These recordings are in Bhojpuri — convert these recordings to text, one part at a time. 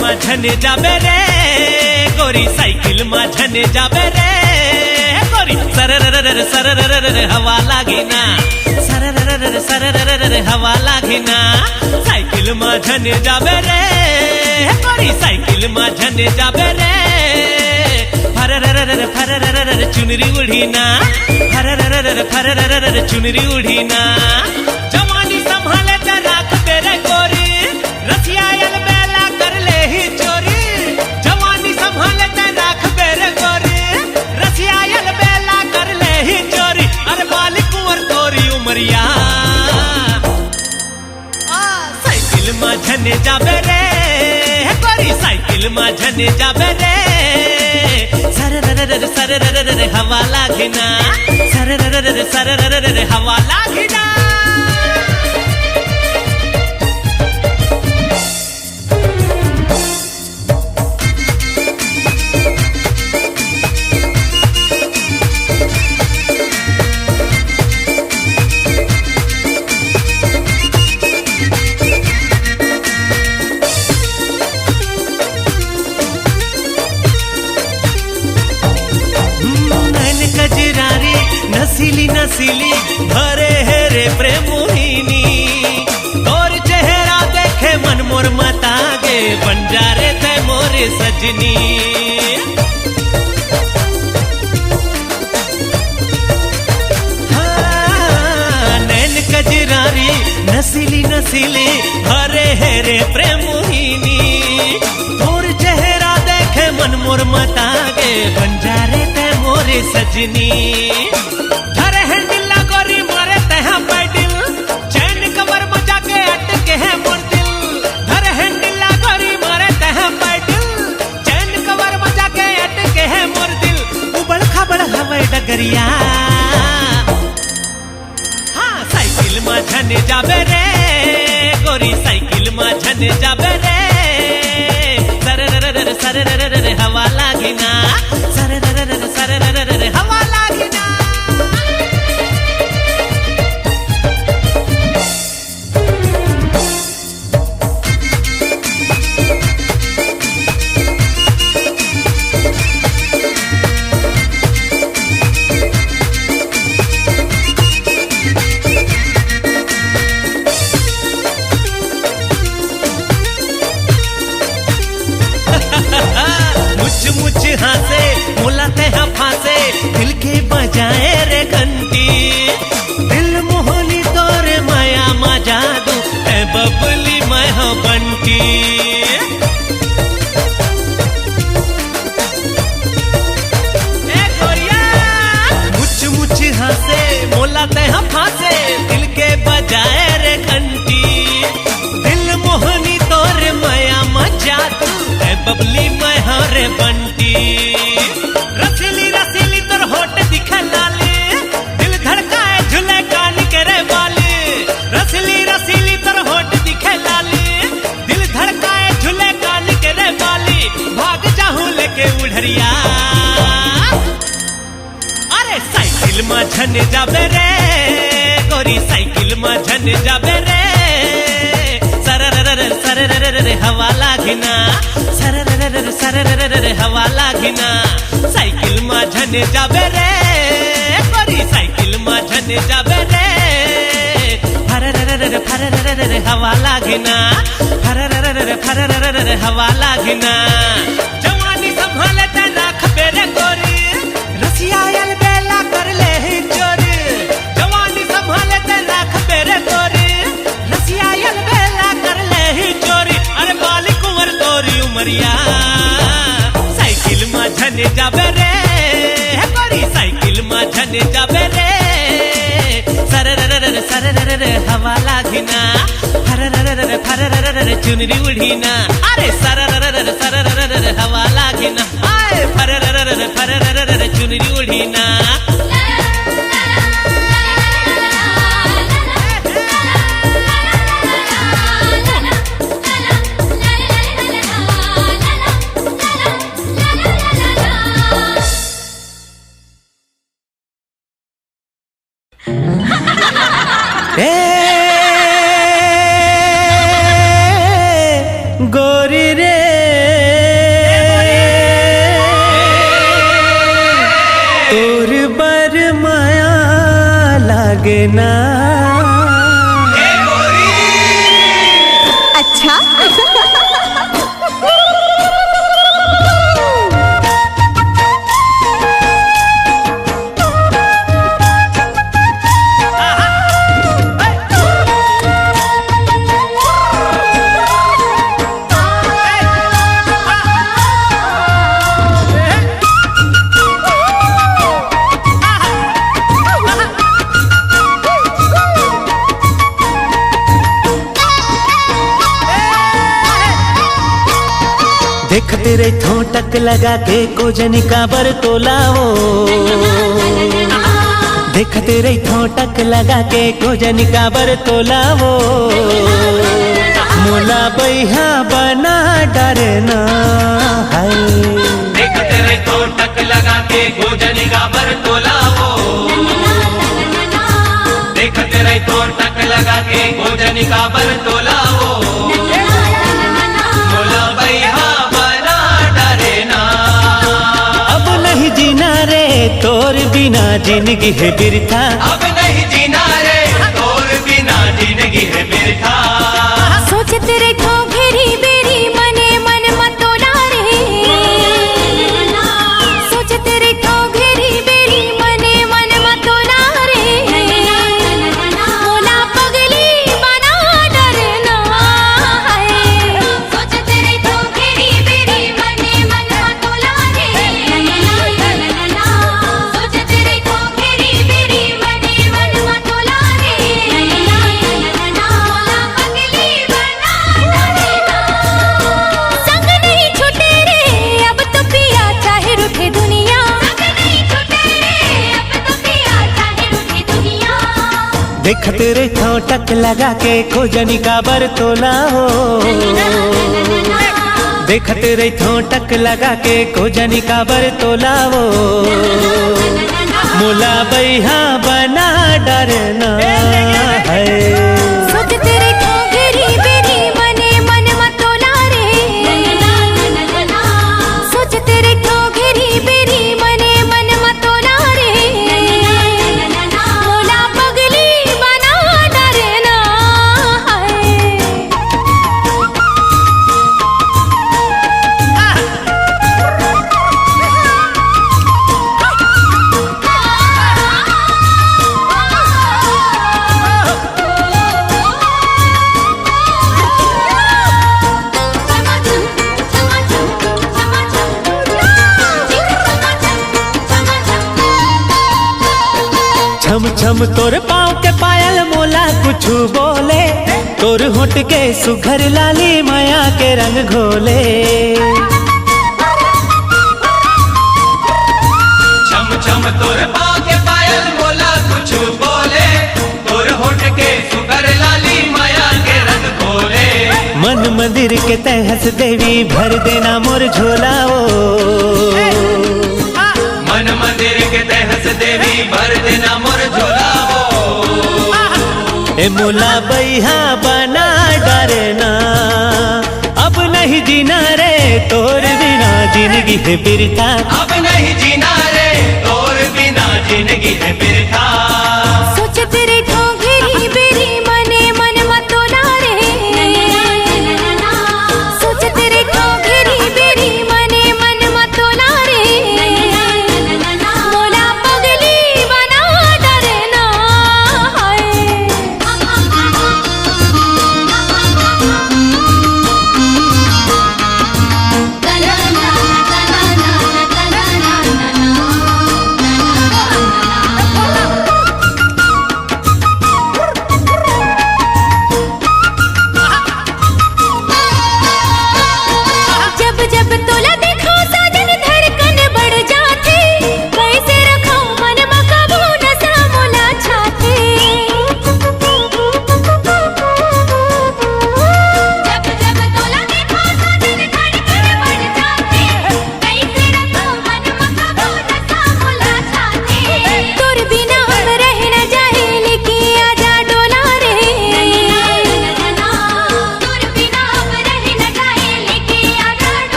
माझने जाबे रे गोरी साइकिल माझने जाबे रे गोरी सरररर सरररर हवा लागिना सरररर सरररर हवा लागिना साइकिल माझने जाबे रे गोरी साइकिल माझने जाबे रे फरररर फरररर चुनरी उड़ीना फरररर फरररर चुनरी उड़ीना जवानी संभाले ते राख तेरे गोरी रसिया साइकिल माझने जाबे रे गोरी साइकिल माझने जाबे रे सरररर सरररर हवा लागिना सरररर सरररर हवा लागिना नसीली नसीली भरे है रे प्रेम मोहिनी और चेहरा देखे मन मोर मतागे बंजारे थे मोरे सजनी हाँ, नैन कजरारी नसीली नसीली भरे है रे प्रेम मोहिनी और चेहरा देखे मन मोर मतागे बंजारे थे मोरे सजनी डगरिया हाँ साइकिल माझने जाबे रे गोरी साइकिल माझने जाबे रे सरररर सरररर हवा लागिना सरररर सरररर हवा लागिना मुझ हासे मुलाते हैं फांसे दिल के बजाए रे घंटी दिल मोहनी तोरे माया मा जादू है बबली मैं हो बंटी मुझ हासे मुलाते हैं फांसे दिल के बजाए रे घंटी दिल मोहनी तोरे माया मा जादू है बबली मैं हो रे बंटी रसीली रसीली तोर होठ दिखे लाले दिल धड़काए झूले कान के रे वाले रसीली रसीली तोर होठ दिखे लाले दिल धड़काए झूले कान के रे वाले भाग जाऊं लेके उड़रिया अरे साइकिल माझने जाबे रे गोरी साइकिल माझने जाबे रे सरररर सरररर हवा लागिना सरररर सरररर हवा लागिना साइकिल माझने जाबे रे गोरी साइकिल माझने जाबे रे फरररर फरररर हवा लागिना फरररर फरररर हवा लागिना जवानी संभाले ते राख बेरे गोरी रसिया यल बेला कर ले ही चोरी जवानी संभाले ते राख बेरे गोरी रसिया यल बेला कर ले ही चोरी अरे बाली कुंवर तोरी उमरिया साइकिल माझने जाबे रे गोरी साइकिल माझने जाबे रे सरररर सरररर हवा लागिना, फरररर फरररर चुनरी उडीना. अरे सरररर सरररर हवा लागिना, आय फरररर फरररर चुनरी उडीना. गोरी रे तोर बर माया लागे ना. अच्छा देख तेरे ठोटक लगा के कोजनी का बर तोलाओ. देख तेरे ठोटक लगा के कोजनी का बर तोलाओ. मोला बैहा बना डरना है. देख तेरे ठोटक लगा के कोजनी का बर तोलाओ. देख तेरे ठोटक लगा के कोजनी का बर तोलाओ. मोला बैहा तोर बिना जिंदगी है बिरथा. अब नहीं जीना रे तोर बिना जिंदगी है बिरथा. सोच तेरे को घेरी बेरी मने मन मतोला रे. सोच तेरे को घेरी बेरी मने मन मतोला रे. मोला पगली बना डरना है. सोच तेरे को घेरी बेरी मने मन मतोला रे. देख तेरे ठोटक लगा के खोजनी का बर तोला हो. देख तेरे ठोटक लगा के खोजनी का बर तोला हो. मोला बैहा बना डरना है. सोच तेरे को घेरी बेरी मने मन मतोला रे. सोच तेरे को घेरी बेरी मने मन मतोला रे. मोला पगली बना डरना है. छम छम तोर पाँव के पायल मोला कुछ बोले. तोर होठ के सुघर लाली माया के रंग घोले. छम छम तोर पाँव के पायल मोला कुछ बोले. तोर होठ के सुगर लाली माया के रंग खोले. मन मंदिर के तहस देवी भर देना मोर झोलाओ. मन मंदिर के तहस देवी भर देना मोर झोलाओ. ए मोला बैहा बना डरना. अब नहीं जीना रे तोर बिना जिंदगी है बिरथा. अब नहीं जीना रे तोर बिना जिंदगी है बिरथा. सोच तेरे को घेरी बेरी मने मन मतोला रे. सोच तेरे को घेरी बेरी मने मन मतोला रे. मोला पगली बना डरना है.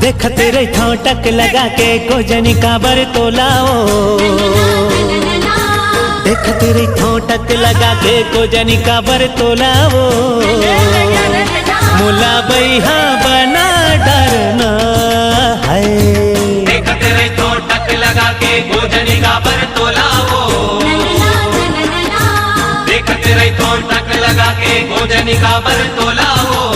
देखते रही ठोटक लगा के गोजनी काबर तोलाओ देखते रही ठोटक लगा के गोजनी काबर तोलाओ मोला बैहा बना डरना है देखते रही ठोटक लगा के गोजनी काबर तोलाओ देखते रही ठोटक लगा के गोजनी काबर तोलाओ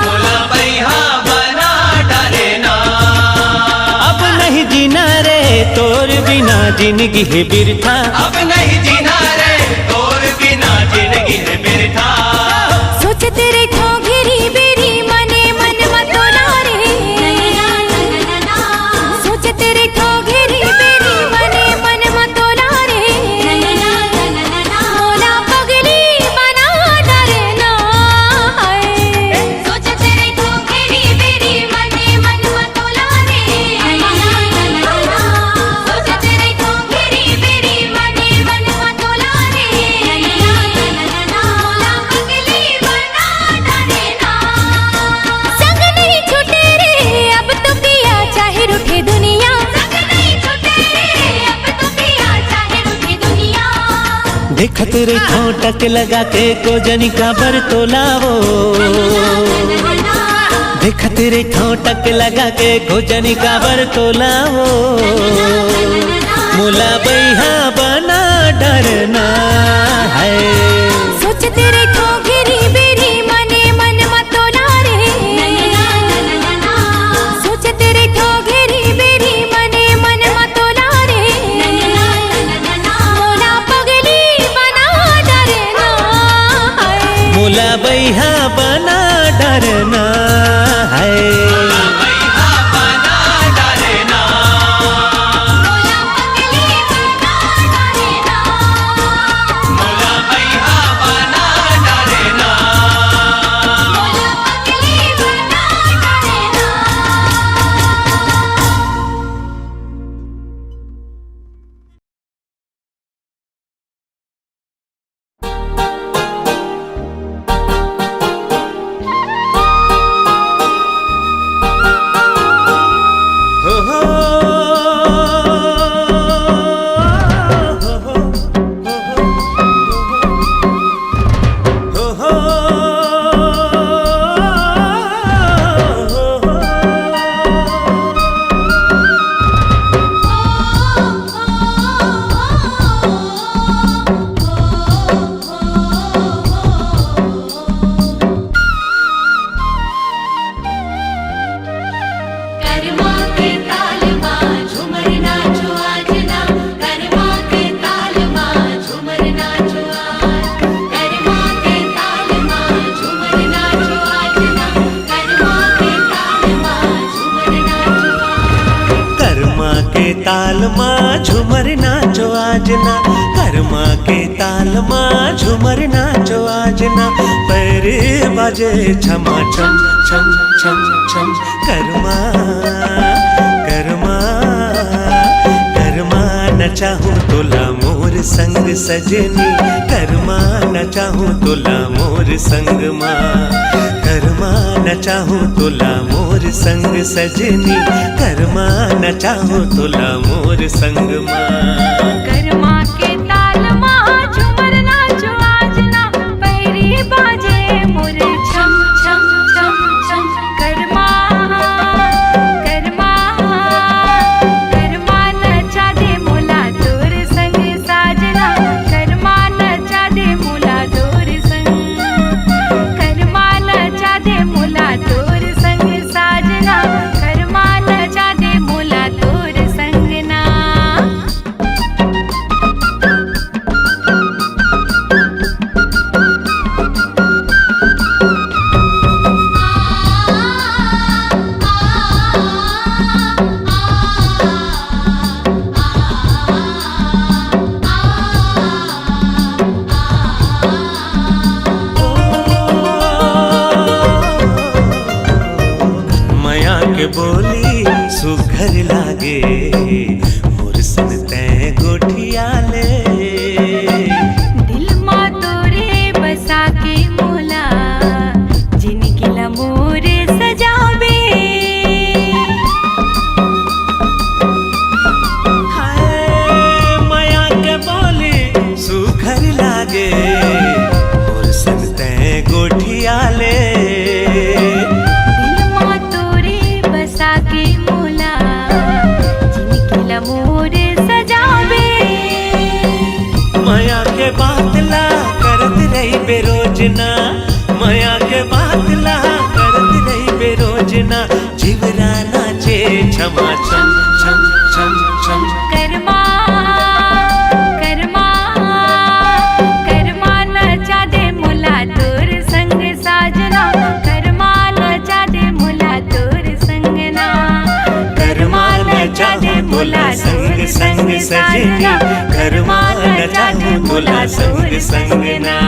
मोला बैहा बना डरना अब नहीं जीना रे तोर बिना जिंदगी है बिरथा अब नहीं जीना रे तोर बिना जिंदगी है बिरथा सोचते रे खो घेरी बेरी मने मन मतोला रे सोचते रे खो घेरी बेरी मने मन मतोला रे मोला पगली बना डरना है सोचते रे खो घेरी बेरी मने मन मतोला रे सोचते रे खो घेरी बेरी मने मन मतोला रे मोला पगली बना डरना संग नहीं छूटे रे अब तो पिया चाहे रूठे दुनिया संग नहीं छूटे रे अब तो पिया चाहे रूठे दुनिया देखते रही ठोटक लगा के गोजनी काबर तोलाओ देखते रही ठोटक लगा के गोजनी काबर तोलाओ मोला बैहा बना डरना है सोचते रे खो घेरी बेरी मने मन मतोला रे सोचते रे खो घेरी बेरी मने मन मतोला रे मोला पगली बना डरना है मोला बैहा बना डरना है बैहा बना डरना मोला पगली बना डरना मोला बैहा बना डरना मोला पगली बना डरना हो हो हो हो कर्मा के ताल मां झूमर नाचो आज ना कर्मा के ताल मां झूमर नाचो आज कर्मा के ताल मां झूमर नाचो आज ना कर्मा के ताल मां झूमर नाचो आज कर्मा के ताल माँ झूमर नाचो आज ना कर्मा के ताल माँ झूमर नाचो आज ना पैर बाजे छमा छम छम छम छम कर्मा कर्मा कर्मा न चाहूँ तोला मोर संग सजनी कर्मा न चाहूँ तोला मोर संग माँ कर्मा न चाहूँ तोला मोर संग सजनी कर्मा न चाहूँ तोला मोर संग माँ कर्मा के ताल मां झूमर नाचो आज ना पैरी बाजे मोर छम छम छम छम कर्मा कर्मा कर्मा नचा दे मोला तोर संग साजना कर्मा नचा दे मोला तोर संग कर्मा नचा दे मोला तोर संग साजना कर्मा नचा दे मोला तोर संग ना माया के बोली सुघर लागे मोर सन तै गोठिया ले दिल मा तोरे बसा के मोला जिनकी लमोर सजावे छमा छम छम छम छम। कर्मा कर्मा कर्मा नचा दे मुला तोर संग साजना, कर्मा नचा दे मुला तोर संग ना। कर्मा नचा दे मुला संग संग सजनी, कर्मा नचा दे मुला संग संग ना।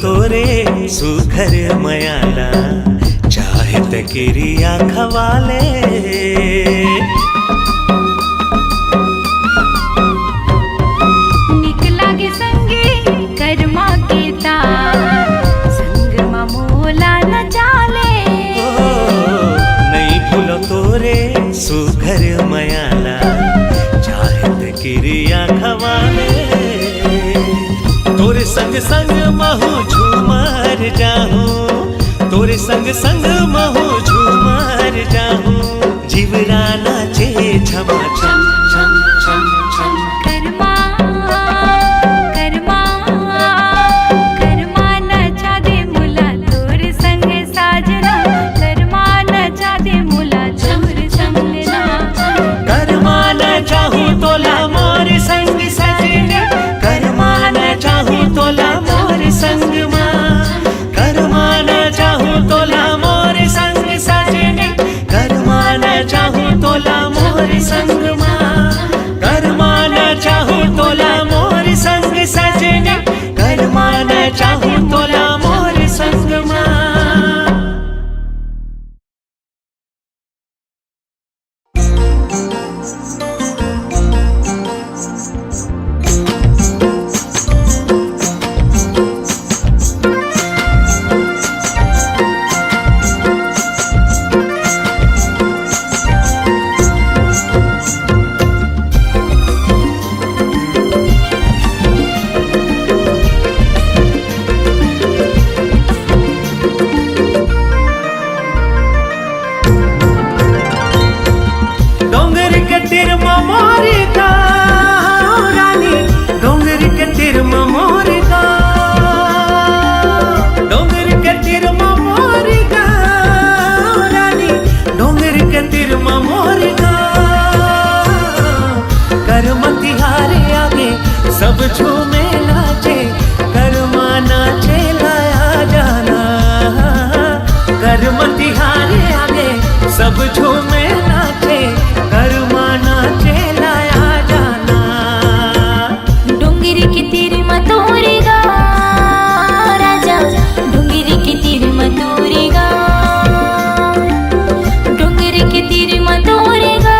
तोरे सुखर मयाला चाहे त किरिया खवाले। निकला गे संगे कर्मा के तार, संग ममोला न चाले। नहीं भूलो तोरे सुखर मयाला चाहे त किरिया खवाले। तोरे संग संग महू झूमर जाहूं, तोरे संग संग महू झूमर जाहूं। जीवरा नाचे छमा छम छम छम छम। कर्मा कर्मा कर्मा नचा दे मुला तोर संग साजना, कर्मा नचा दे मुला तोर संग ना। कर्मा नचाहूं तोला मोर संग सजनी, कर्मा नचाहूं तोला मोर संग मां। कर्मा नचाहूं तोला मोर संग सजनी, कर्मा नचाहूं तोला मोर संग मां। कर्मा नचाहूं तोला मोर संग सजनी, कर्मा नचाहूं तोला मोर संग मां। सब झूमे नाचे, कर्मा नाचे लाया जाना। कर्म तिहारे आगे सब झूमे नाचे, कर्मा नाचे लाया जाना। डोंगरी की तीर मतोरे गा राजा, डोंगरी की तीर मतोरे गा। डोंगरी की तीर मतोरे गा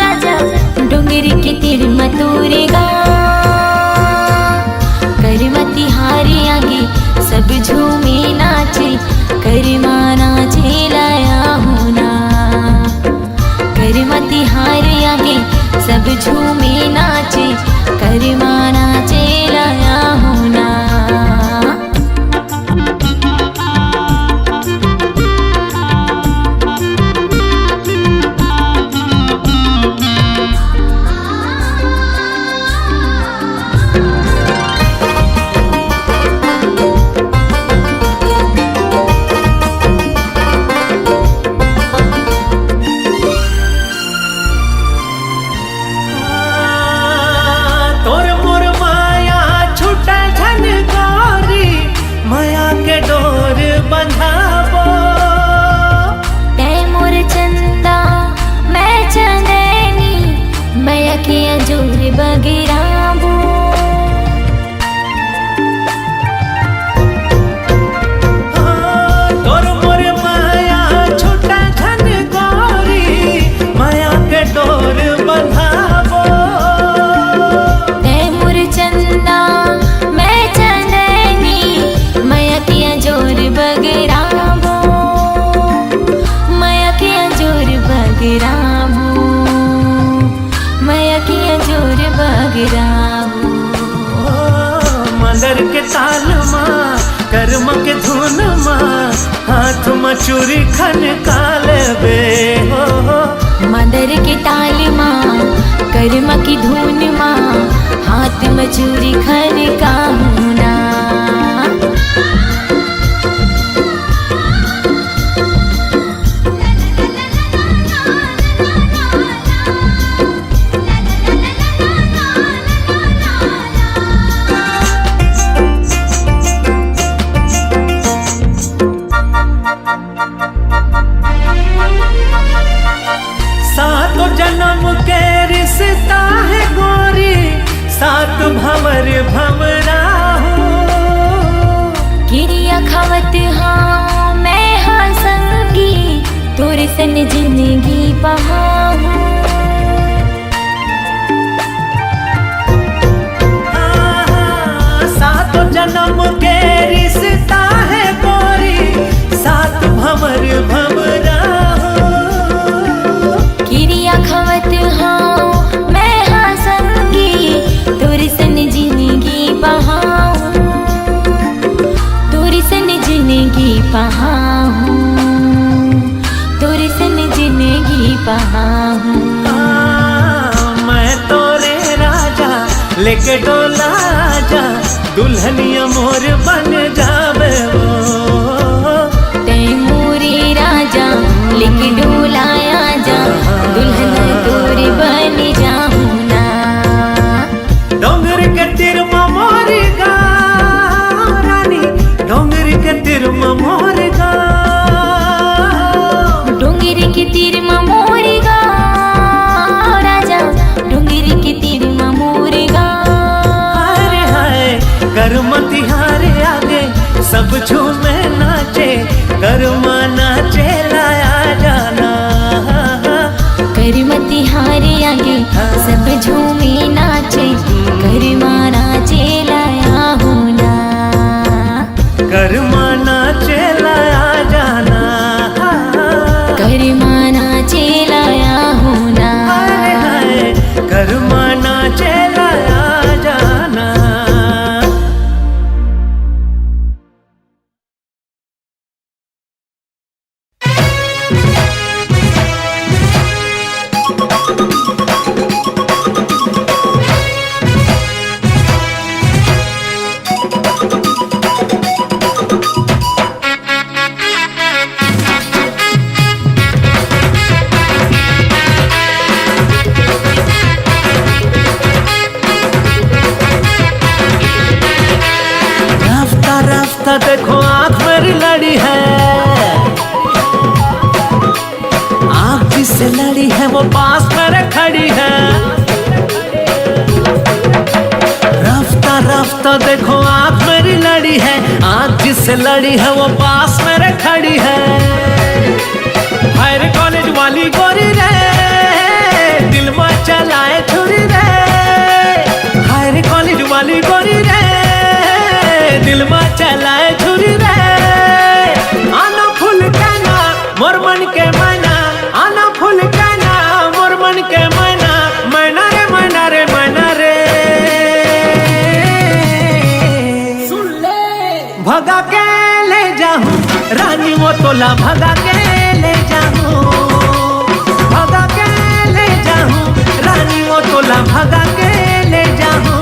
राजा, डोंगरी की तीर मतोरे गा। कर्मति हारे आगे सब झूमे नाचे, कर्मा नाचे लाया होना। कर्मति हारे आगे सब झूमे नाचे, कर्मा नाचे लाया होना। तोर मोर राहू। मंदर के ताल माँ कर्म के धुन माँ हाथ में चूरी खन काले बे हो। मंदर के ताल माँ कर्म की धुन माँ हाथ में चूरी खन काहुना। सात जन्म के रिश्ता है गोरी सात भंवर भंवरा हो। गिरिया खावत हाँ मैं हाँ संगी तोरे सन जिंदगी बहाऊं। सात जन्म के रिश्ता है गोरी सात भंवर भंवरा हो। गिरिया खावत हाँ मैं हाँ संगी तोरे सन जिंदगी बहाऊं। तोरे सन जिंदगी बहाऊं। तोरे सन जिंदगी बहाऊं। मैं तोरे राजा लेके डोला जा दुल्हनिया मोर बन जावे वो। ते मोरे राजा लेके डोलाया जा दुल्हन तोरे बन जाऊं ना। डोंगर के तिर मोरी गा रानी डोंगर के तिर मोरी गा। डोंगर के तीर मोरे गा राजा डोंगर के तीर मोरे गा। हाय हाय कर्म तिहारे आगे सब झूमे नाचे कर्मा नाचे लाया जाना। करमती हारे आगे सब झूमे नाचे कर्मा नाचे लाया होना। कर्मा नाचे लाया जाना। कर्मा नाचे लाया होना। हाय हाय कर्मा नाचे लाया जाना। रास्ता देखो आँख मेरी लड़ी है आँख जिससे लड़ी है वो पास मेरे खड़ी है। रास्ता रास्ता देखो आँख मेरी लड़ी है आँख जिससे लड़ी है वो पास मेरे खड़ी है। हायर कॉलेज वाली गोरी रे दिल में चलाए छुरी रे। हायर कॉलेज वाली गोरी रे दिल में चलाए छुरी रे। आना फूल कहना मोर मन के मैना आना फूल कहना मोर मन के मैना मैना रे मैना रे मैना रे। सुन ले भगा के ले जाऊं रानी वो तोला भगा के ले जाऊं। भगा के ले जाऊं रानी वो तोला भगा के ले जाऊं।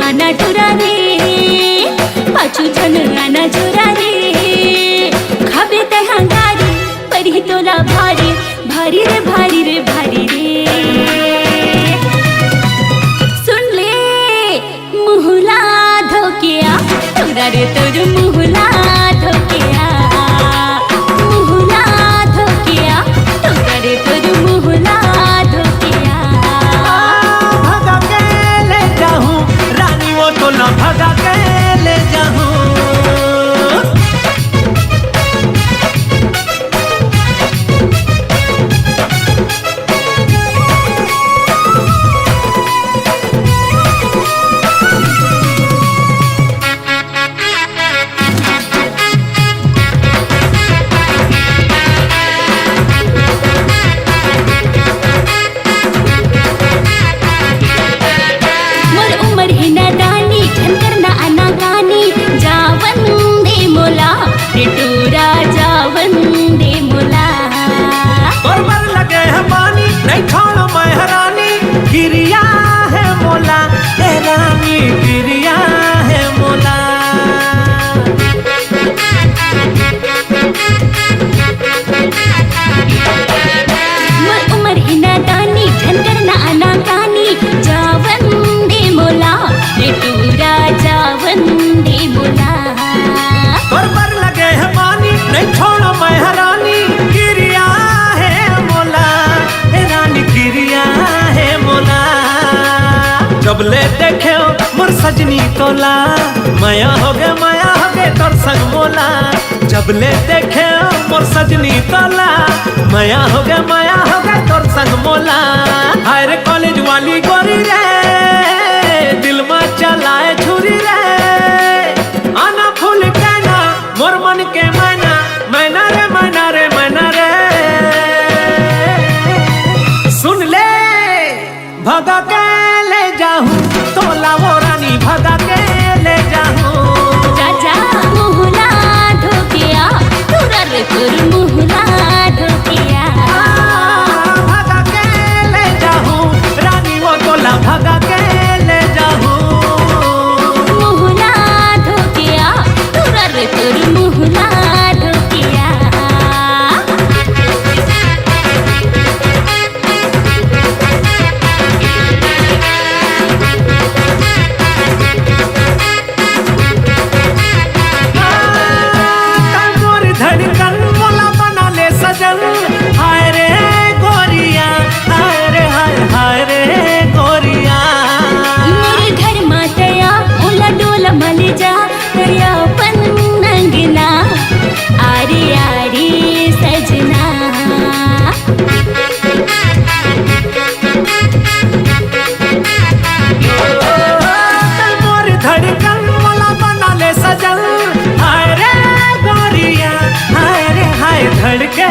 आना टुरा रे पाछू झन आना चुरा रे। खाबे तहांगारी परी तोला भारी भारी रे भारी रे भारी रे। सुन ले मुहला धोकिया तोरा रे तोर मुहला धोकिया। मुहला धोकिया तोरा रे तोर मुहला धोकिया। भगा के ले जाऊं रानी वो तोला भगा के ले जाऊं। उमर है नादानी झनकर ना आना गानी जावन दे मोला टिटूरा जावन दे मोला तोर पर लगे है पानी नहीं छोड़ो मैं हरानी गिरिया है मोला ए रानी गिरिया है मोला उमर है नादानी झनकर ना आना गानी जावन दे मोला टिटूरा जावन दे मोला तोर पर लगे है पानी नहीं छोड़ो मैं हरानी गिरिया है मोला ए रानी गिरिया है मोला जब ले देखे मोर सजनी तोला माया हो गे तोर संग मोला जब ले देखे मोर सजनी तोला माया हो गे तोर संग मोला हायर कॉलेज वाली गोरी रे दिल में चलाए छुरी रे आना फूल कहना मोर मन के मैना रे मैना रे मैना रे सुन ले भगा के ले जाऊं तोला वो रानी भगा के ले जाऊं राजा मुहला धोकिया तुरर तुर मुहला धोकिया भगा के ले जाऊं रानी वो तोला भगा के ले जाऊं मुहला धोकिया तुरर तुर मुहला धोकिया मोर धड़कन मोला बना ले सजन हाय रे गोरिया हाय रे गोरिया मोर घर मातया ओला डोला मल जा दरिया पन नंगना आरी आरी सजना मोर धड़कन मोला बना ले सजन हाय रे गोरिया हाय धड़के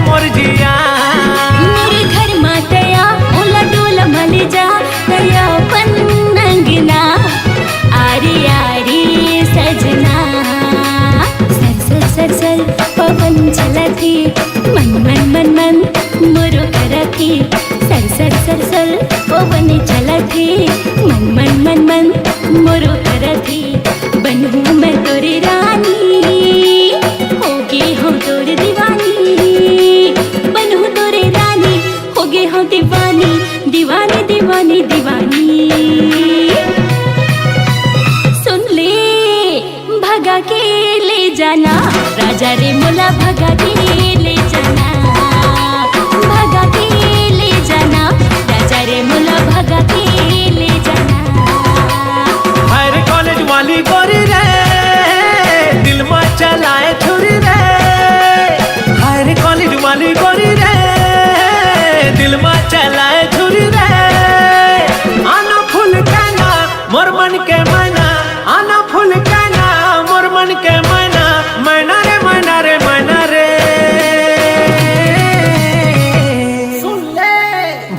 मोर जिया मोर घर मातया ओला डोला मल जा दरिया पन नंगना आरी आरी सजना सर सर सर सर पवन चलती मन मन मन मन मोरो करती सर सर सर सर पवन चलती मन मन मन मन मोरो करती बनूं मैं तोरी रानी होगी हम तोर दीवानी बनूं तोरे रानी होगी हम दीवानी दीवानी दीवानी दीवानी सुन ले भगा के ले जाना राजा रे मोला भगा के ले जाना भगा के ले जाना राजा रे मोला भगा के ले जाना हायर कॉलेज वाली गोरी रे दिल में चलाए छुरी रे हायर कॉलेज वाली गोरी रे दिल में चलाए छुरी रे आना फूल कहना मोर मन के मैना आना फूल कहना मोर मन के मैना मैना रे मैना रे सुन ले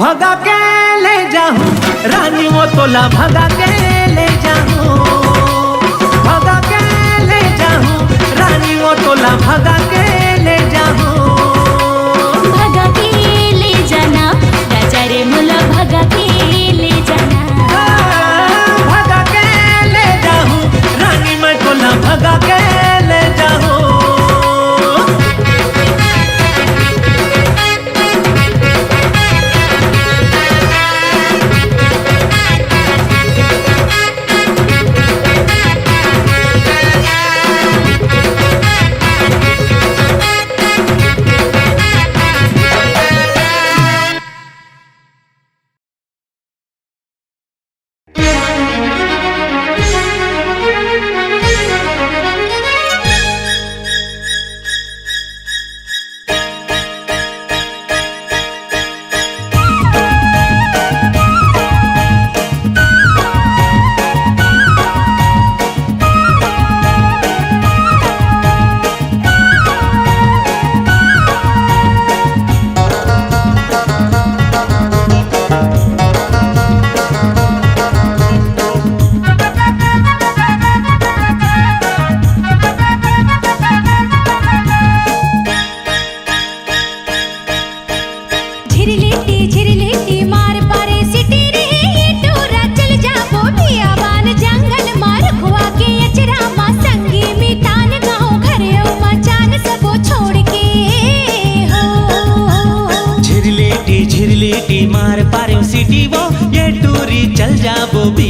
भगा के ले जाऊं रानी वो तोला भगा के ले जाऊं भगा के ले जाऊं रानी वो तोला भगा के ले जाऊं भगा के ले जाना राजा रे मोला भगा के ले जाना भगा के ले जाऊं रानी मैं तोला भगा के ले जाऊं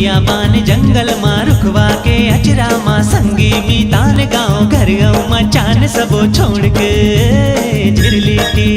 बियाबान जंगल मां रुखवा के अचरा मां संगी मीतान गाँव घर गऊ मचान सबो छोड़ के झिरलिटी।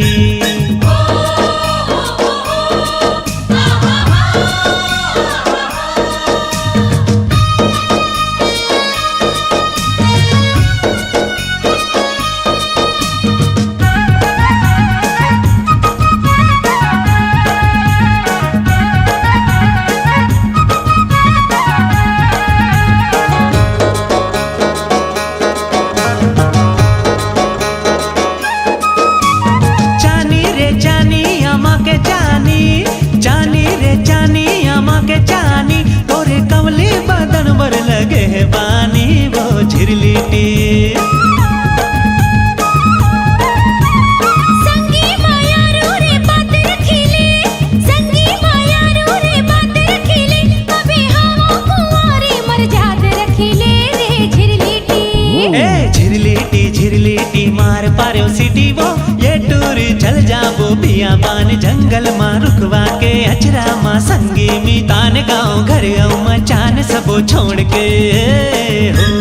जानी तोरे कमले बदन बर लगे है बानी वो झिरलिटी। संगी माया रो रे बात रखीले, संगी माया रो रे बात रखीले, अबे हवा कुंवारी मर जात रखीले रे झिरलिटी। ए झिरलिटी झिरलिटी मार पारो सिटी वो ये टूर चल जाबो बियाबान जंगल मां रुखवा के अचरा मां संगी मीतान गाँव घर गऊ मचान सबो छोड़ के हो।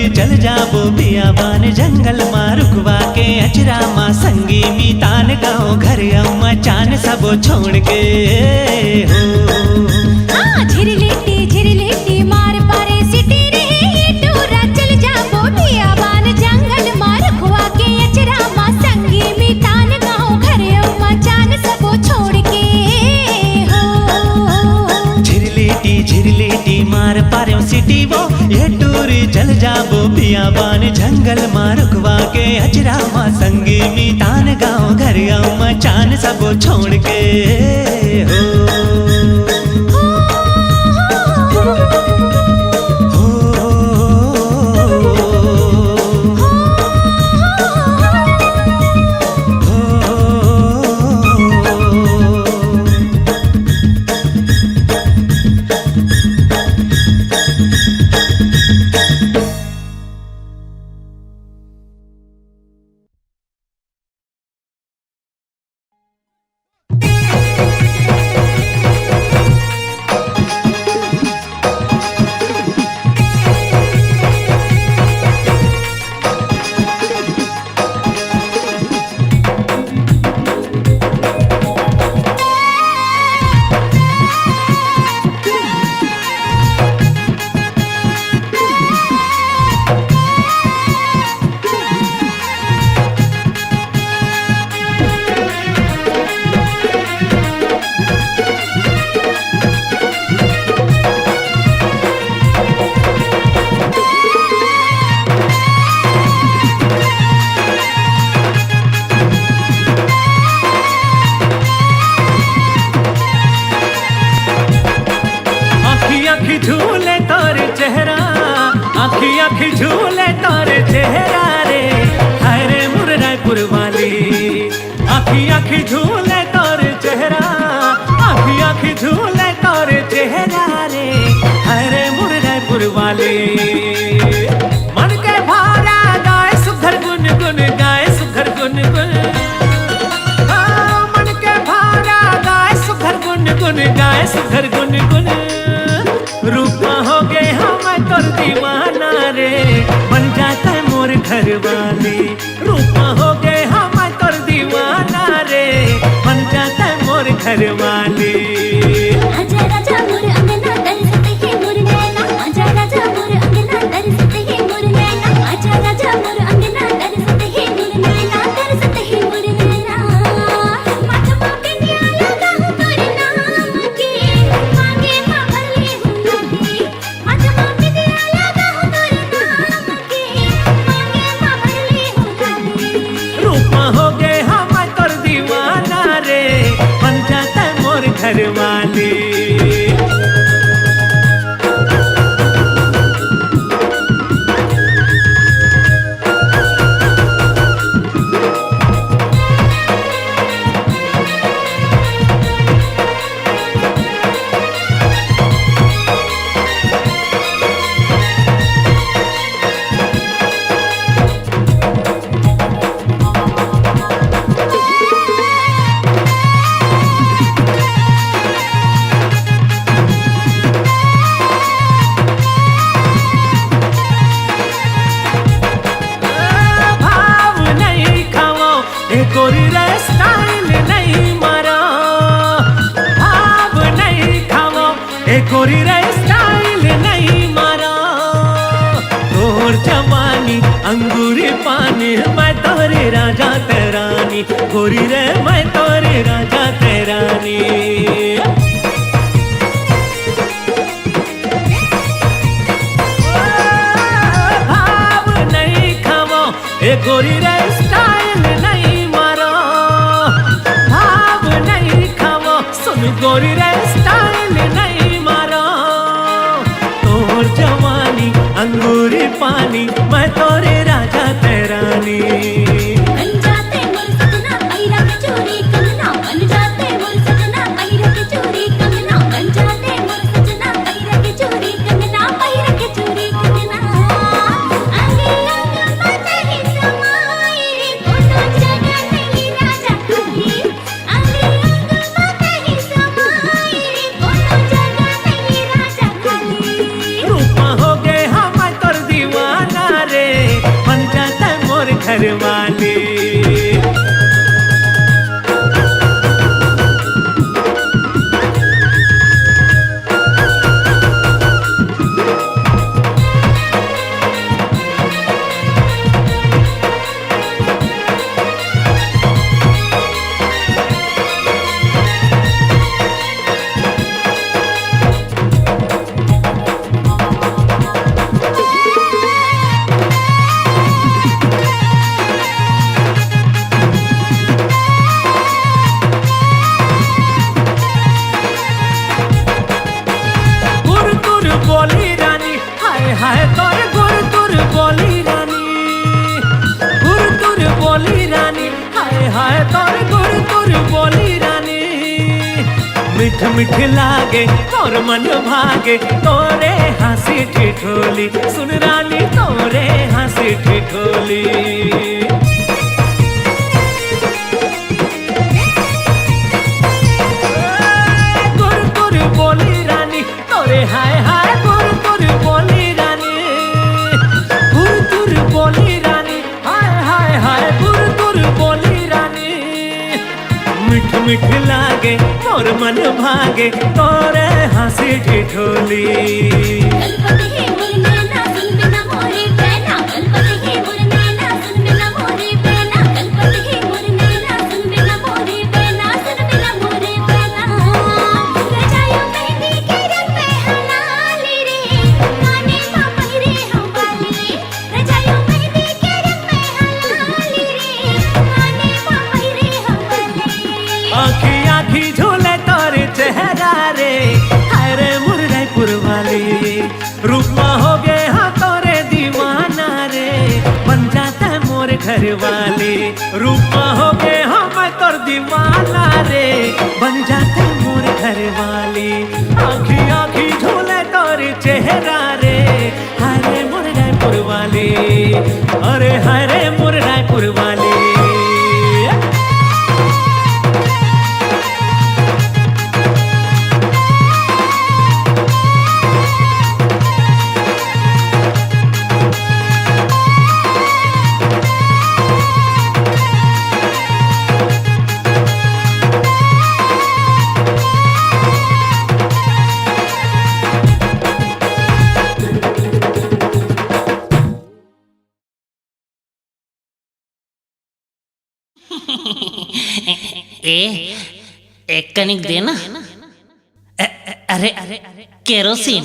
चल जाबो बियाबान जंगल मां रुखवा के अचरा मां संगी मीतान गाँव घर गऊ मचान सबो छोड़ के हो। झिरलिटी झिरलिटी मार पारे सिटी रे ये टूरा चल जाबो बियाबान जंगल मां रुखवा के अचरा मां संगी मीतान गाँव घर गऊ मचान सबो छोड़ के हो। झिरलिटी झिरलिटी मार पारो सिटी वो ये टूर चल जाबो बियाबान जंगल मां रुखवा के अचरा मां संगी मीतान गाँव घर गऊ मचान सबो छोड़ के हो। आँखी झूले तारे चेहरा रे, हाय रे मुर रायपुर वाली। आँखी झूले तारे चेहरा, आँखी झूले तारे चेहरा रे, हाय रे मुर रायपुर वाली। मन के भारा गाए सुघर गुन गुन, गाए सुघर गुन गुन। मन के भारा गाए सुघर गुन गुन, गाए सुघर गुन गुन। रूपा हो गए हम तोर दीवाना। दीवाना रे, बन जाता है मोर घर वाले। रूपा हो गए हम तोर दीवाना रे, बन जाता है मोर घर वाले। आजा राजा मोर अंगना तरसते हैं मोर नैना, आजा राजा मोर अंगना तरसते हैं मोर नैना, आजा राजा मोर अंगना तरसते हैं मोर नैना, तरसते हैं मोर नैना। माथवा पे न्याला गाहु तोर नाम के, मांगे मां भले हूँ लागे। माथवा पे न्याला गाहु तोर नाम के, मांगे मां भले हूँ लागे। रूपा हो गए हम तोर दीवाना रे, बन जाता है मोर घर वाले। गोरी रे स्टाइल नहीं मारो, भाव नहीं खाओ, ए गोरी रे स्टाइल नहीं मारो। तोर जवानी अंगूरी पानी, मैं तोरे राजा तेरानी, गोरी रे मैं तोरे राजा तेरानी। भाव नहीं खाओ, ए गोरी रे स्टाइल नहीं मारो, भाव नहीं खाओ, सुन गोरी रे स्टाइल नहीं मारो। तोर जवानी अंगूरी पानी, मैं तोरे राजा तेरानी। बन जाते मोर सजना पहिरा के चोरी कंगना, बन जाते मोर सजना पहिरा के चोरी कंगना, बन जाते मोर सजना पहिरा के चोरी कंगना, पहिरा के चोरी कंगना। आगे आगे मत ही समाए, कोनो जगह नहीं राजा खाली। आगे आगे मत ही समाए, कोनो जगह नहीं राजा खाली। रूपा हो गए हम तोर दीवाना रे, बन जाता है मोर घर वाले। बोली रानी, हाय हाय तोर गुर बोली रानी, गुर बोली रानी, हाय हाय तोर गुर बोली रानी। मिठ मिठ लागे तोर मन भागे, तोरे हंसी ठिठोली, सुन रानी तोरे हंसी ठिठोली। गुर बोली रानी, तोरे हाय हाय गुर बोली रानी, गुर बोली रानी, हाय हाय हाय गुर बोली रानी। मिठ मिठ लागे तोर मन भागे, तोरे हंसी ठिठोली। कलपति है मोर नैना सुन बिना मोरे पैना, कलपति है मोर नैना सुन बिना मोरे पैना, कलपति है मोर नैना सुन बिना मोरे पैना, सुन बिना मोरे पैना। रजायो मेहंदी के रंग में हलाली रे, काने मां पहिरे हम वाली। रजायो मेहंदी के रंग में हलाली रे, काने मां पहिरे हम वाली। आँखी आँखी झूले तोरे चेहरा रे, हाय रे मोर रायपुर वाली। रूपा हो गए हाँ तोरे दीवाना रे, बन जाता है मोर घर वाले। रूपा हो गए हाँ मैं तोर दीवाना रे, बन जाता है मोर घर वाले। आँखी आँखी झूले तोरे चेहरा रे, हाय रे मोर रायपुर वाले, अरे हाय रे मोर रायपुर वाले। एक कनिक देना। अरे केरोसिन।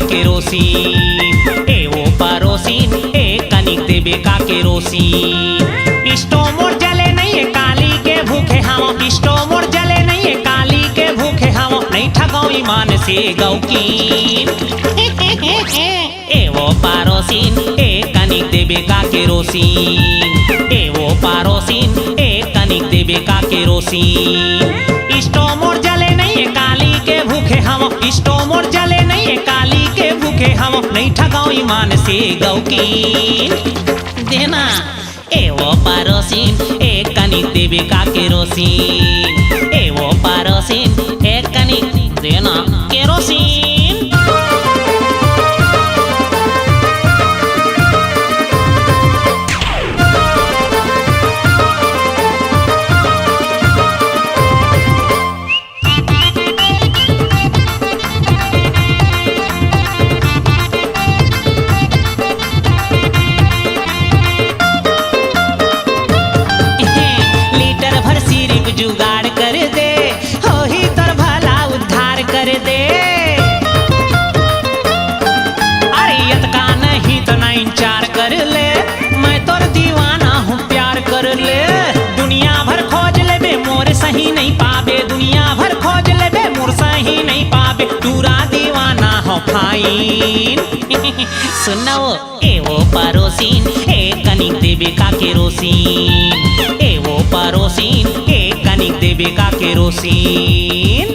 केरोसिन ए वो परोसिन ए कनिक देबे का केरोसिन। इष्टो मोर जले नहीं है काली के भूखे हम, इष्टो मोर जले नहीं है काली के भूखे हम, नहीं ठगाओ ईमान से गौकीन। ए वो परोसिन ए कनिक देबे का केरोसिन, ए वो परोसिन ए कनिक देबे का केरोसिन। इष्टो मोर जले नहीं है काली के भूखे हम, इष्टो मोर जले नहीं है काली के भूखे हम, नहीं ठगाओ ईमान से गौकीन। देना ए वो परोसिन ए कनिक देबे का केरोसिन, ए वो परोसिन ए कनिक देना केरोसिन। जुगाड़ कर दे हो ही तर भला उद्धार कर दे। अरियत का नहीं तो ना इंचार कर ले, मैं तोर दीवाना हूँ प्यार कर ले। दुनिया भर खोज ले बे मोर सही नहीं पाबे, दुनिया भर खोज ले बे मोर सही नहीं पाबे, तूरा दीवाना हो फाइन। सुनो ए वो परोसिन ए कनिक देबे का केरोसिन, ए वो परोसिन ए कनिक देबे का केरोसिन।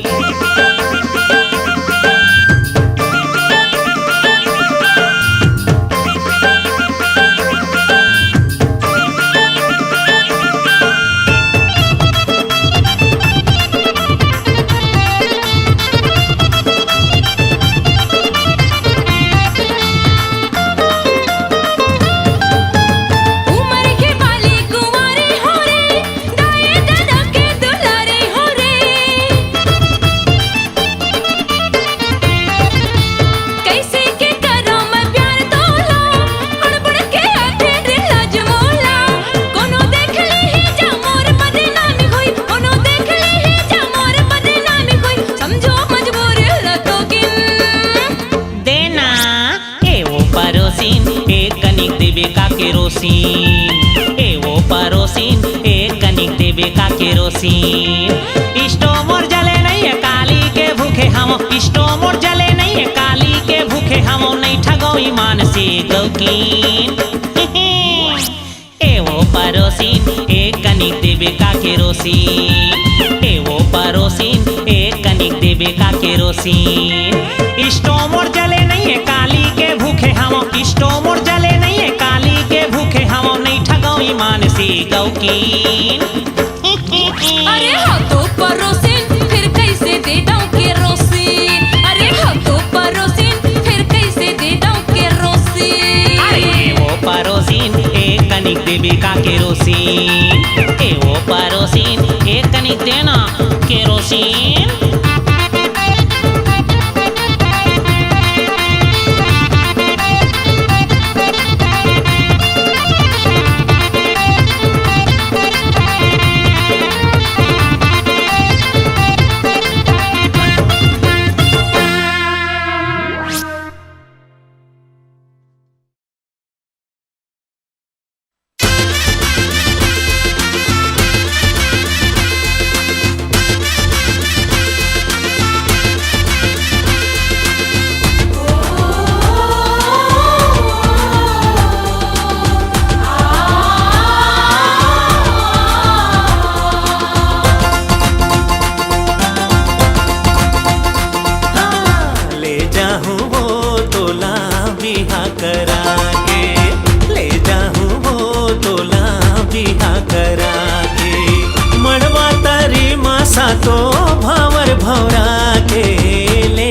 केरोसिन ए वो परोसिन ए कनिक देबे का केरोसिन। इष्टो मोर जले नहीं है काली के भूखे हम, इष्टो मोर जले नहीं है काली के भूखे हम, नहीं ठगो ईमान से गौकीन। ए वो परोसिन ए कनिक देबे का केरोसिन, ए वो परोसिन ए कनिक देबे का केरोसिन। इष्टो मोर जले नहीं है काली के भूखे हम, इष्टो मोर जले नहीं है काली के भूखे हम, नहीं ठगाओ ईमान से गौकीन। अरे हाथों परोसिन फिर कैसे दे दाऊं केरोसिन, अरे हाथों परोसिन फिर कैसे दे दाऊं केरोसिन। अरे वो परोसिन ए कनिक देबे का केरोसिन, ए वो परोसिन ए कनिक देना केरोसिन। तो भवर भवरा के ले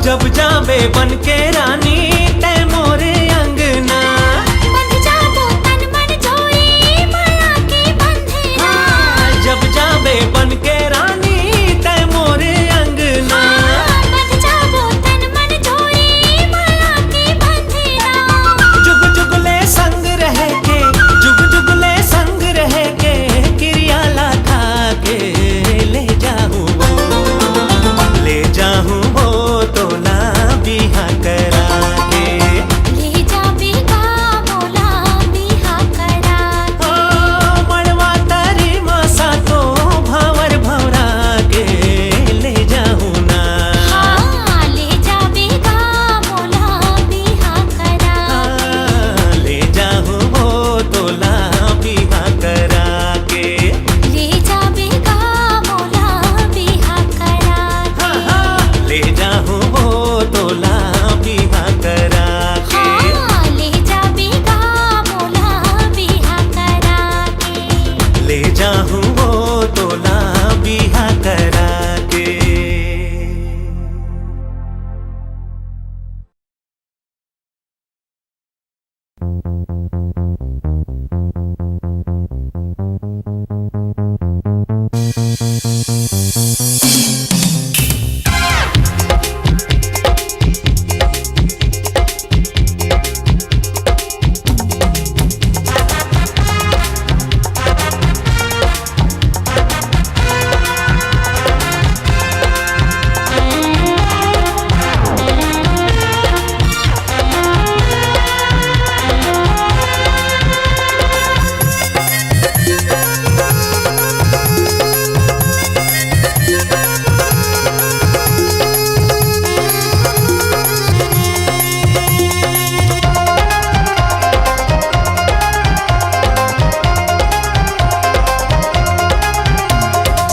जब जाबे बन के रानी ते मोरे अंगना, बंध जाबो तन मन जोई माया के बंधना। जब जाबे बन के रानी ते मोरे अंगना, बंध जाबो तन मन जोई माया के बंधना। जुग जुगले संग रह के, जुग जुगले संग रह के, क्रिया लाथा के ले जाऊं वो तोला बिहा करा के। ले जाबेगा मोला बिहा करा के। मड़वा तारी मासा तो भावर भवरा के ले जाऊं ना। ले जाबेगा मोला बिहा करा के। ले जाऊं वो तोला बिहा करा के। ले जाबेगा मोला बिहा करा के। ले जाऊं वो तोला बिहा करा के। ले जाबेगा मोला बिहा करा के। ले जाऊं वो तोला बिहा करा के।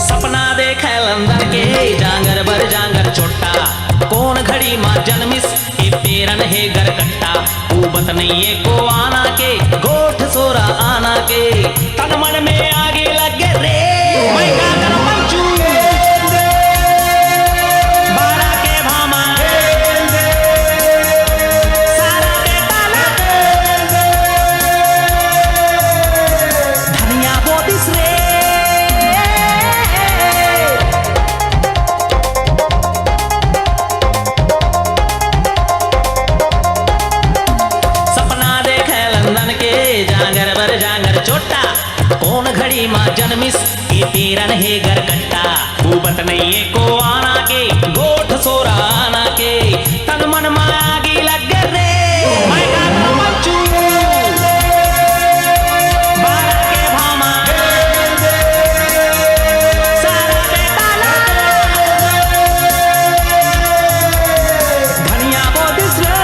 सपना देखे अंदर के जांगर बर जांगर छोटा, कौन घड़ी माँ जन्मिस ये पेरन है गरकट्टा। ऊबत नहीं है को आना के, गोठ सोरा आना के, तन मन में आगे लगे रे। मैं का कर पंचू बारा के भामा सारा के ताला धनिया बोदिस रे। सपना देखे लंदन के जांगर बर जांगर छोटा, कौन घड़ी माँ जन्मिस ये पेरन है गरकट्टा। ऊबत नहीं है को आना के, गोठ सोरा आना के, तन मन में आगे लग रे। मैं का कर पंचू बारा के भामा सारा के ताला धनिया बोदिस रे।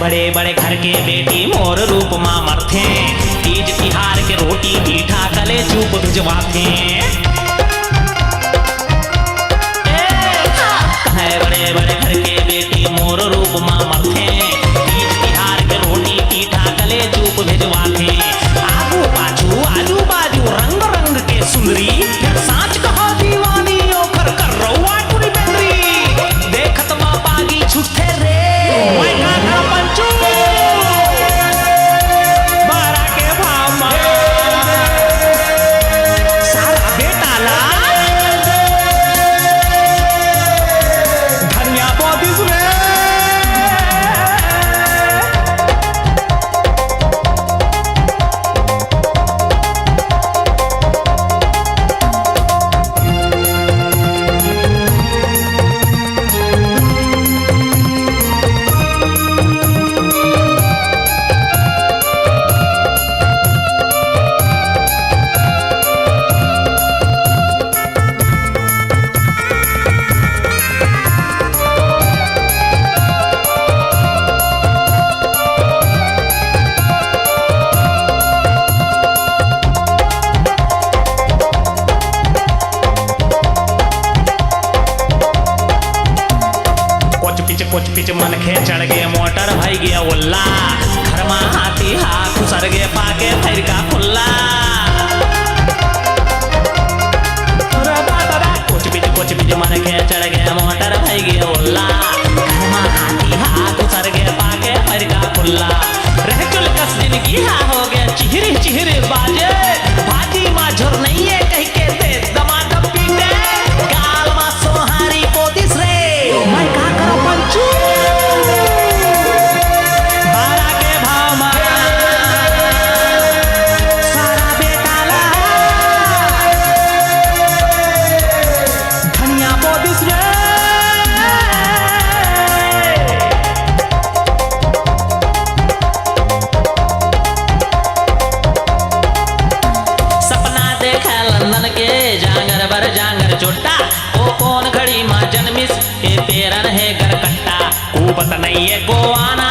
बड़े बड़े घर के बेटी मोर रूप माँ मरथे, तीज तिहार के रोटी मीठा कले चूप भिजवाथे। कहे बड़े बड़े घर के बेटी मोर रूप माँ मरथे, तीज तिहार के रोटी मीठा कले चूप भिजवाथे। आगू पाछू आजू बाजू रंग रंग के सुंदरी, साँच कहो दीवानी ओकर कर रउआ टुरी बेंदरी। देखत माँ पागी छुट्टे रे, मैं का कर पंचू बारा के भामा सारा बेटा ला धनिया बोदिस रे। रखे चढ़ गए मोटर भाई गया उल्ला घर में हाथी हाथ खुसर गए पाके फिर का खुल्ला कुछ बीज मन के चढ़ गए मोटर भाई गया उल्ला घर में हाथी हाथ खुसर गए पाके फिर का खुल्ला रह चुल कस जिंदगी हा हो गया चिहरे चिहरे बाजे भाजी माँ झुर नहीं है कह के दे दमादम पीटे गाल माँ सोहारी पोदिस रे मैं का करो पंचू बारा के भाव माँ सारा बेटाला धनिया पोदिस रे लंदन के जांगर बर जांगर चोटा ओ कौन घड़ी माँ जन्मिस ए पेरन है गरकट्टा ऊपत नहीं है को आना